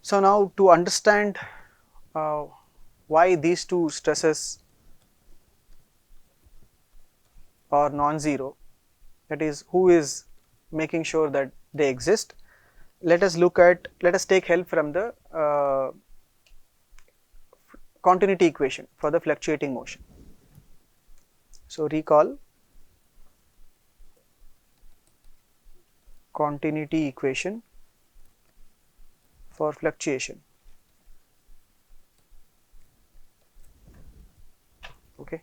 So now to understand why these two stresses are non-zero, that is, who is making sure that they exist, let us take help from the continuity equation for the fluctuating motion. So recall continuity equation for fluctuation. Okay,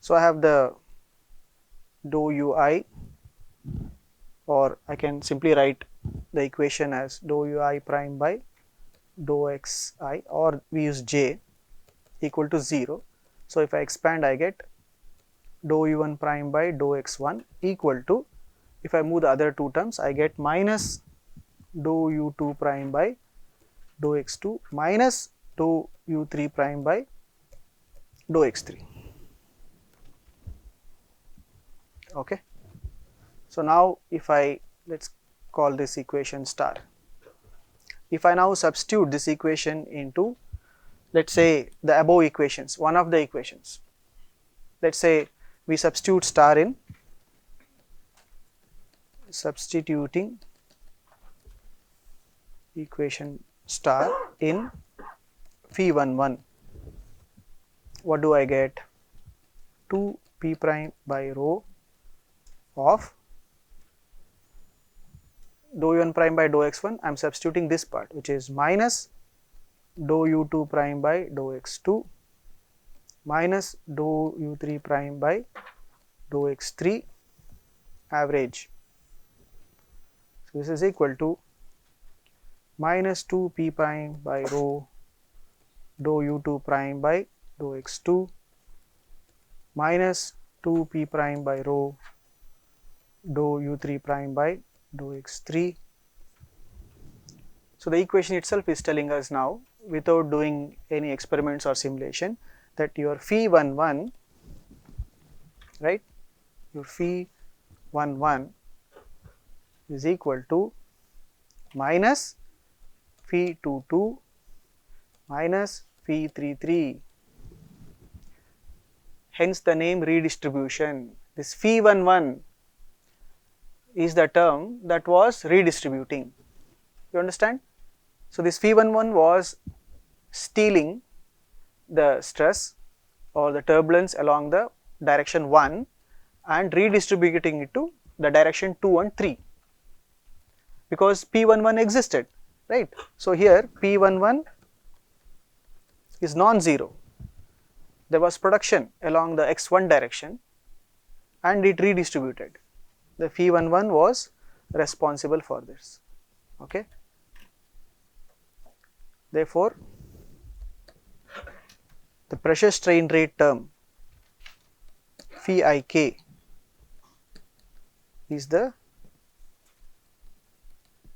so I have the dou ui, or I can simply write the equation as dou ui prime by dou xi, or we use j equal to 0. So if I expand, I get dou u1 prime by dou x1 equal to, if I move the other two terms, I get minus dou u2 prime by dou x2 minus dou u3 prime by dou x3. Okay, so now if I, let's call this equation star. If I now substitute this equation into, let's say, the above equations, one of the equations, let's say we substitute star in, substituting equation star in phi11, what do I get? 2 p prime by rho of dou u1 prime by dou x1, I am substituting this part, which is minus dou u2 prime by dou x2 minus dou u3 prime by dou x3 average. So this is equal to minus 2 p prime by rho dou u2 prime by dou x2 minus 2 p prime by rho dou u3 prime by dou x3. So the equation itself is telling us now, without doing any experiments or simulation, that your phi11, right, your phi11 is equal to minus phi22 minus phi33, hence the name redistribution. This phi11 is the term that was redistributing, you understand? So this phi11 was stealing the stress or the turbulence along the direction 1 and redistributing it to the direction 2 and 3, because P11 existed, right? So here P11 is non-zero. There was production along the x1 direction and it redistributed. The Phi11 was responsible for this. Okay. Therefore, the pressure strain rate term phi ik is the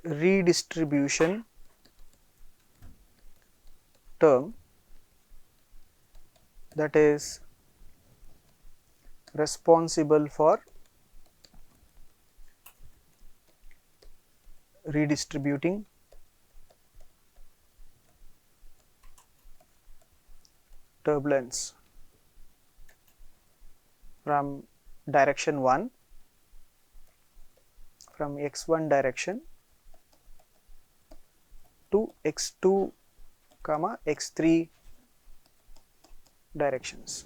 redistribution term that is responsible for redistributing turbulence from direction 1, from x1 direction to x2, x3 directions.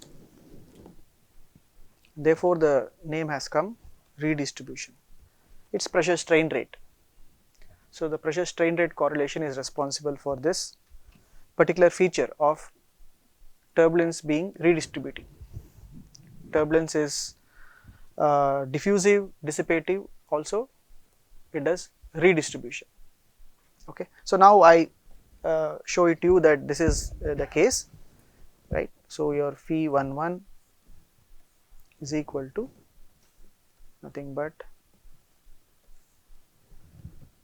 Therefore, the name has come redistribution. It's pressure strain rate. So the pressure strain rate correlation is responsible for this particular feature of turbulence being redistributing. Turbulence is diffusive, dissipative, also it does redistribution. Okay. So now I show it to you that this is the case, right. So your phi11 is equal to nothing but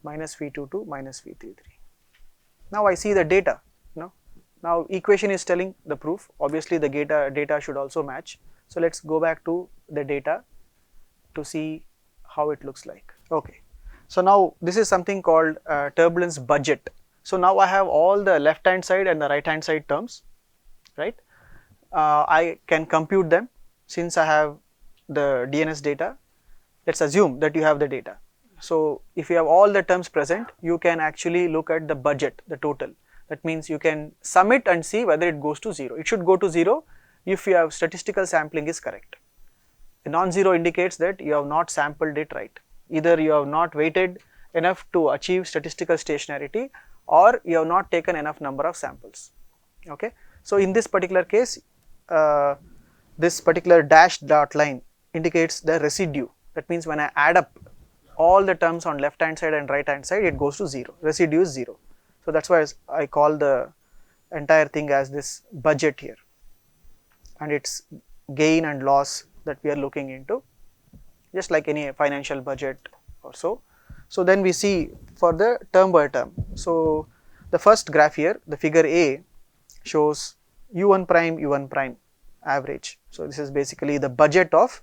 minus phi22 minus phi33. Now I see the data, now equation is telling the proof, obviously the data should also match. So let's go back to the data to see how it looks like. Okay. So now this is something called turbulence budget. So now I have all the left hand side and the right hand side terms, right? I can compute them since I have the DNS data. Let's assume that you have the data. So if you have all the terms present, you can actually look at the budget, the total. That means you can sum it and see whether it goes to 0. It should go to 0 if your statistical sampling is correct. A non-zero indicates that you have not sampled it right. Either you have not weighted enough to achieve statistical stationarity, or you have not taken enough number of samples. Okay. So in this particular case, this particular dashed dot line indicates the residue. That means when I add up all the terms on left hand side and right hand side, it goes to 0. Residue is 0. So that's why I call the entire thing as this budget here, and it's gain and loss that we are looking into, just like any financial budget or so. So then we see for the term by term. So the first graph here, the figure A, shows U1 prime average. So this is basically the budget of,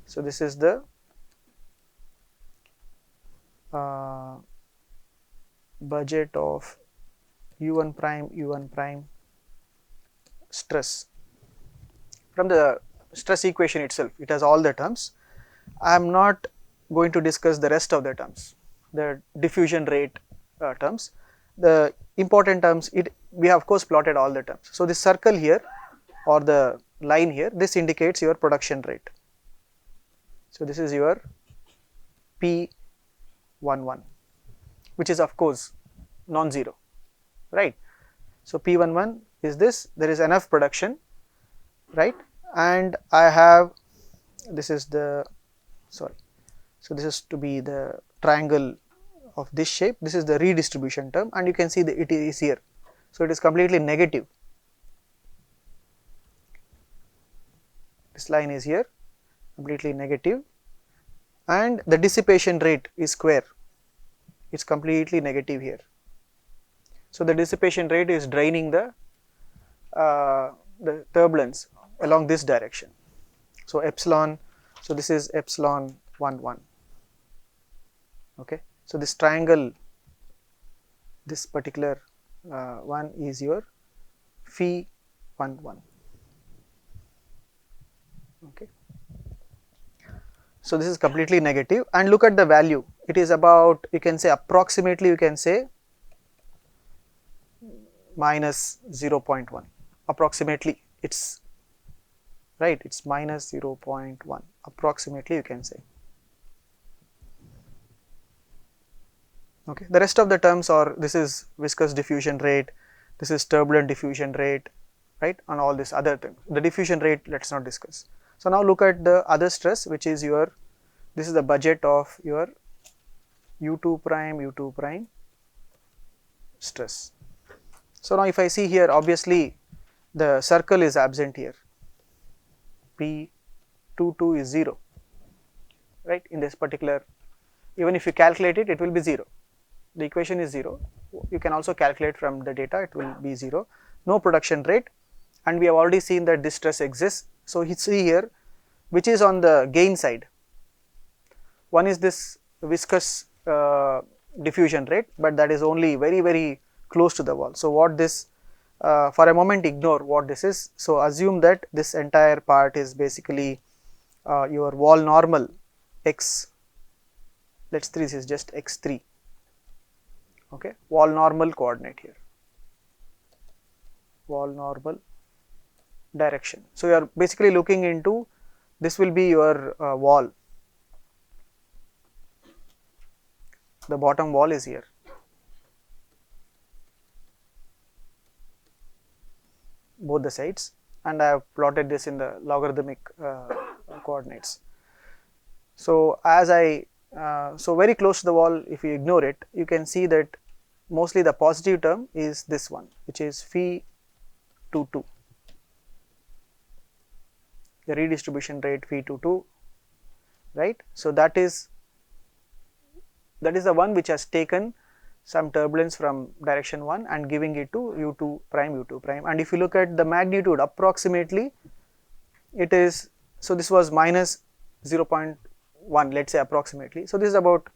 so this is the budget of U1 prime stress. From the stress equation itself, it has all the terms. I am not going to discuss the rest of the terms, the diffusion rate terms. The important terms, we have of course plotted all the terms. So this circle here or the line here, this indicates your production rate. So this is your P11, which is of course non-zero, right? So P11 is this, there is enough production, right? And I have, this is the, sorry, so this is to be the triangle of this shape. This is the redistribution term, and you can see that it is here. So it is completely negative. This line is here, completely negative, and the dissipation rate is square. It's completely negative here. So the dissipation rate is draining the turbulence along this direction. So epsilon, so this is epsilon 1. Okay. So this triangle, this particular one is your phi 11. Okay. So this is completely negative, and look at the value. It is about, you can say approximately, you can say minus 0.1. Approximately, it's right. It's minus 0.1. Approximately, you can say. Okay. The rest of the terms are, this is viscous diffusion rate, this is turbulent diffusion rate, right, and all this other thing. The diffusion rate, let's not discuss. So now look at the other stress, which is your, this is the budget of your U2 prime stress. So now if I see here, obviously the circle is absent here. P22 is 0, right, in this particular, even if you calculate it, it will be 0. The equation is 0. You can also calculate from the data, it will be 0. No production rate, and we have already seen that this stress exists. So you see here, which is on the gain side. One is this viscous diffusion rate, but that is only very close to the wall. So what this, for a moment ignore what this is. So assume that this entire part is basically your wall normal x, let's say this is just x3. Okay, wall normal coordinate here, wall normal direction. So you are basically looking into, this will be your wall, the bottom wall is here. Both the sides, and I have plotted this in the logarithmic coordinates. So as I, so very close to the wall, if you ignore it, you can see that mostly the positive term is this one, which is phi 22, the redistribution rate phi 22, right. So that is the one which has taken some turbulence from direction 1 and giving it to U2 prime, and if you look at the magnitude, approximately it is, so this was minus 0.1, let's say approximately. So this is about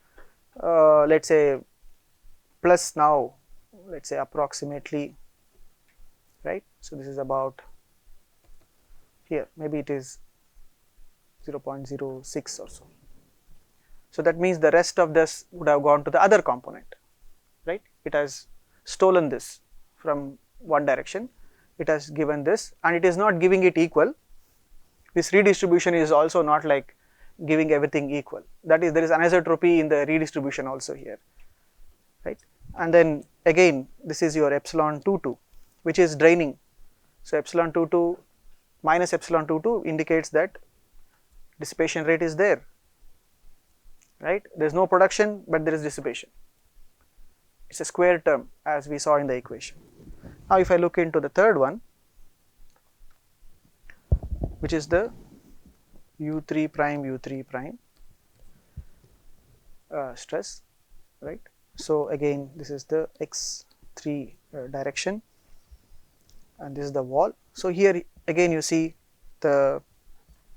let's say plus now let's say approximately, right? So this is about here, maybe it is 0.06 or so. So that means the rest of this would have gone to the other component, right? It has stolen this from one direction, it has given this, and it is not giving it equal. This redistribution is also not like giving everything equal. That is, there is anisotropy in the redistribution also here, right? And then again, this is your epsilon 22, which is draining. So epsilon 22 minus epsilon 22 indicates that dissipation rate is there, right? There is no production, but there is dissipation. It's a square term as we saw in the equation. Now if I look into the third one, which is the U3 prime stress, right? So again, this is the x3 direction, and this is the wall. So here again you see there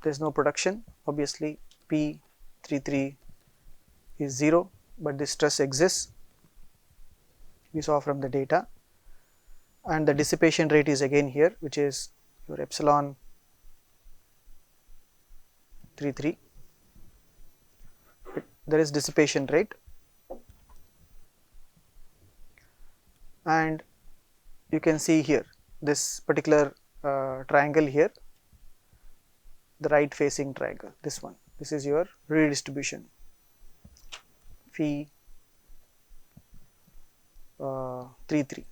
is no production, obviously P33 is 0, but this stress exists, we saw from the data, and the dissipation rate is again here, which is your epsilon 33. There is dissipation rate, and you can see here this particular triangle here, the right facing triangle, this one, this is your redistribution phi 33.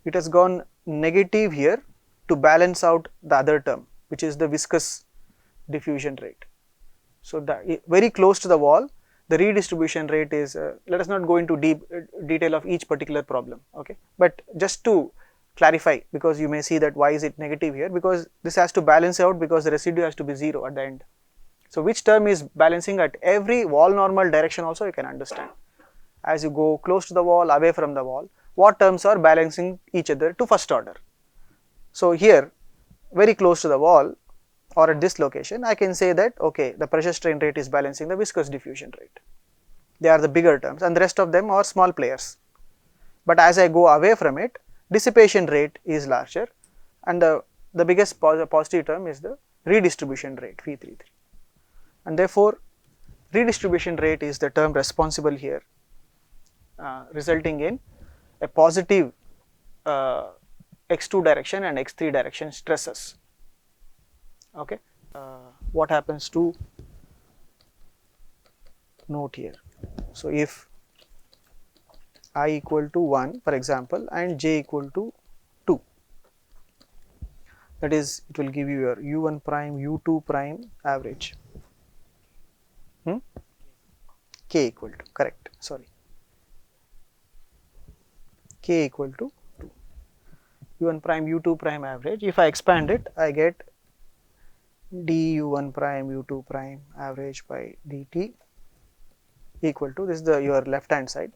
It has gone negative here to balance out the other term, which is the viscous diffusion rate. So very close to the wall, the redistribution rate is, let us not go into deep detail of each particular problem, okay, but just to clarify, because you may see that why is it negative here, because this has to balance out, because the residue has to be 0 at the end. So which term is balancing at every wall normal direction also you can understand. As you go close to the wall, away from the wall, what terms are balancing each other to first order. So here very close to the wall or at this location, I can say that okay, the pressure strain rate is balancing the viscous diffusion rate. They are the bigger terms, and the rest of them are small players. But as I go away from it, dissipation rate is larger, and the biggest positive term is the redistribution rate phi 33, and therefore redistribution rate is the term responsible here, resulting in a positive x2 direction and x3 direction stresses. Okay, what happens to note here? So if I equal to 1 for example and j equal to 2, that is, it will give you your u1 prime u2 prime average, k equal to, correct, sorry, k equal to 2, u1 prime u2 prime average. If I expand it, I get du1 prime u2 prime average by dt equal to, this is your left hand side.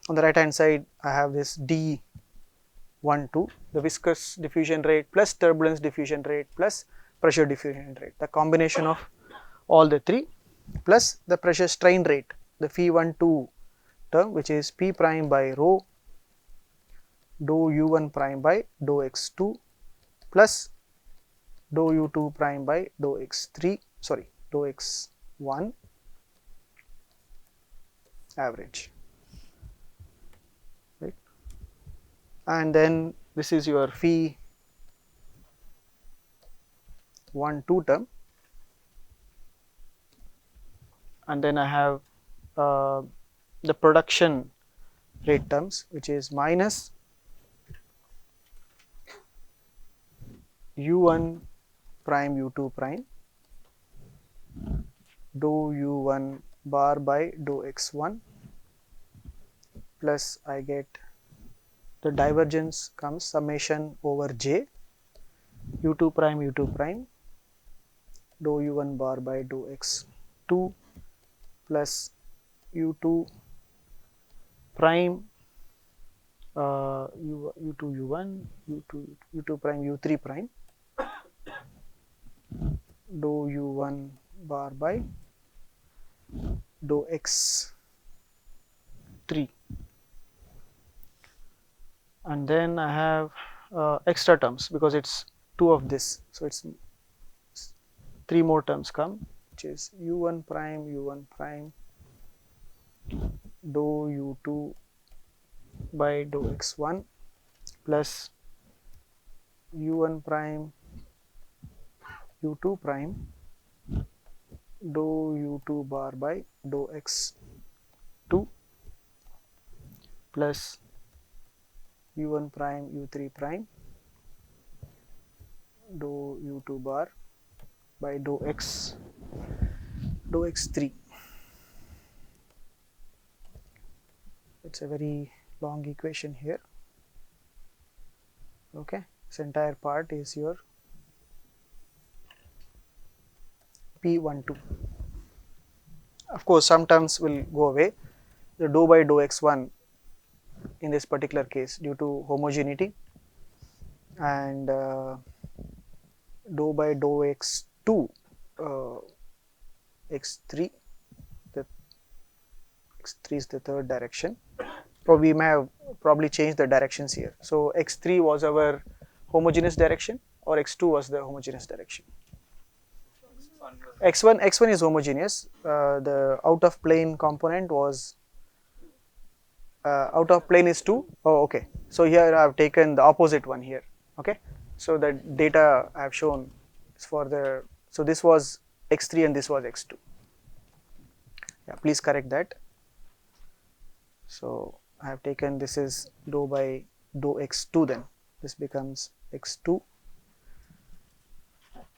On the right hand side, I have this d12, the viscous diffusion rate plus turbulence diffusion rate plus pressure diffusion rate, the combination of all the three, plus the pressure strain rate, the phi12 term, which is p prime by rho dou u1 prime by dou x2 plus dou u2 prime by dou x3, sorry, dou x1 average, right? And then this is your phi 12 term, and then I have the production rate terms, which is minus u1 prime u2 prime dou u1 bar by dou x1 plus I get the divergence comes summation over j u2 prime dou u1 bar by dou x2 plus u2 prime u2 u1 u2 prime u3 prime dou u1 bar by dou x3, and then I have extra terms because it's 2 of this, so it's 3 more terms come, which is u1 prime dou u2 by dou x1 plus u1 prime u2 prime dou u2 bar by dou x2 plus u1 prime u3 prime dou u2 bar by dou x3. It's a very long equation here. Okay, this entire part is your P12. Of course, some terms will go away. The dou by dou x1 in this particular case due to homogeneity, and dou by dou x2 x3, the x3 is the third direction, or we may have probably changed the directions here. So x3 was our homogeneous direction, or x2 was the homogeneous direction. x1 is homogeneous. The out of plane component was out of plane is 2. Oh, okay. So here I have taken the opposite one here. Okay. So the data I have shown is for the, so this was x3 and this was x2. Yeah, please correct that. So I have taken, this is dou by dou x2, then this becomes x2,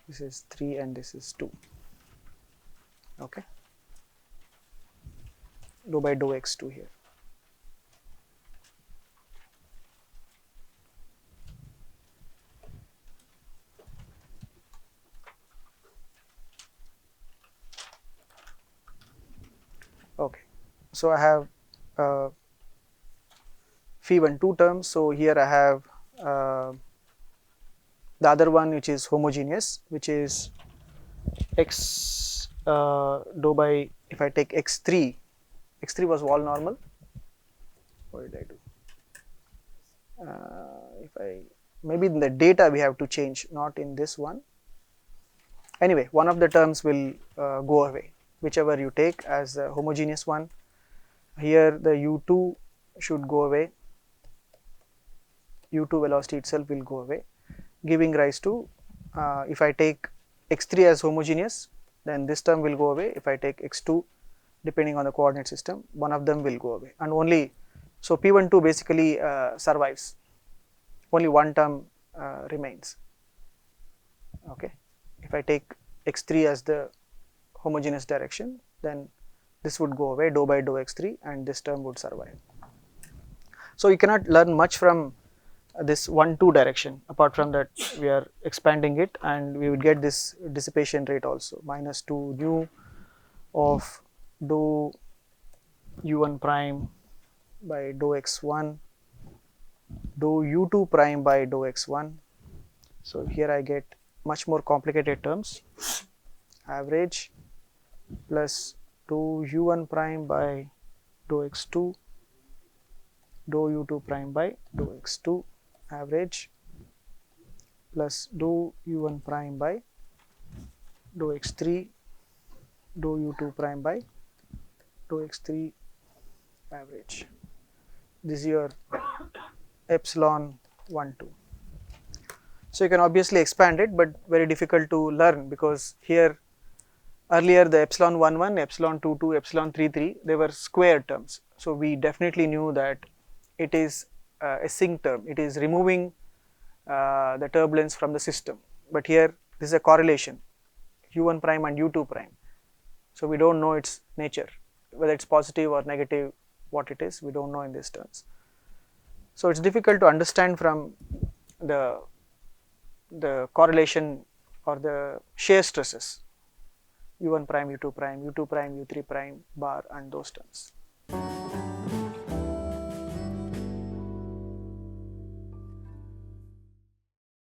this is 3 and this is 2. Okay, dou by dou x2 here. Okay, so I have phi1 2 terms. So here I have the other one which is homogeneous, which is x dou by, if I take x3 was wall normal. What did I do? If I, maybe in the data we have to change, not in this one. Anyway, one of the terms will go away, whichever you take as the homogeneous one. Here the u2 should go away, u2 velocity itself will go away, giving rise to, if I take x3 as homogeneous, then this term will go away. If I take x2, depending on the coordinate system, one of them will go away, and only, so P12 basically survives, only one term remains. Okay, if I take x3 as the homogeneous direction, then this would go away, dou by dou x3, and this term would survive. So you cannot learn much from this 1-2 direction. Apart from that, we are expanding it, and we would get this dissipation rate also, minus 2 nu of dou u1 prime by dou x1 dou u2 prime by dou x1. So here I get much more complicated terms, average plus dou u1 prime by dou x2 dou u2 prime by dou x2 average plus dou u1 prime by dou x3 dou u2 prime by dou x3 average. This is your epsilon 1 2. So you can obviously expand it, but very difficult to learn, because here earlier the epsilon 1 1, epsilon 2 2, epsilon 3 3, they were square terms. So we definitely knew that it is a sinc term, it is removing the turbulence from the system. But here this is a correlation, u1 prime and u2 prime. So we don't know its nature, whether it's positive or negative, what it is, we don't know in these terms. So it's difficult to understand from the correlation or the shear stresses, u1 prime, u2 prime, u2 prime, u3 prime bar, and those terms.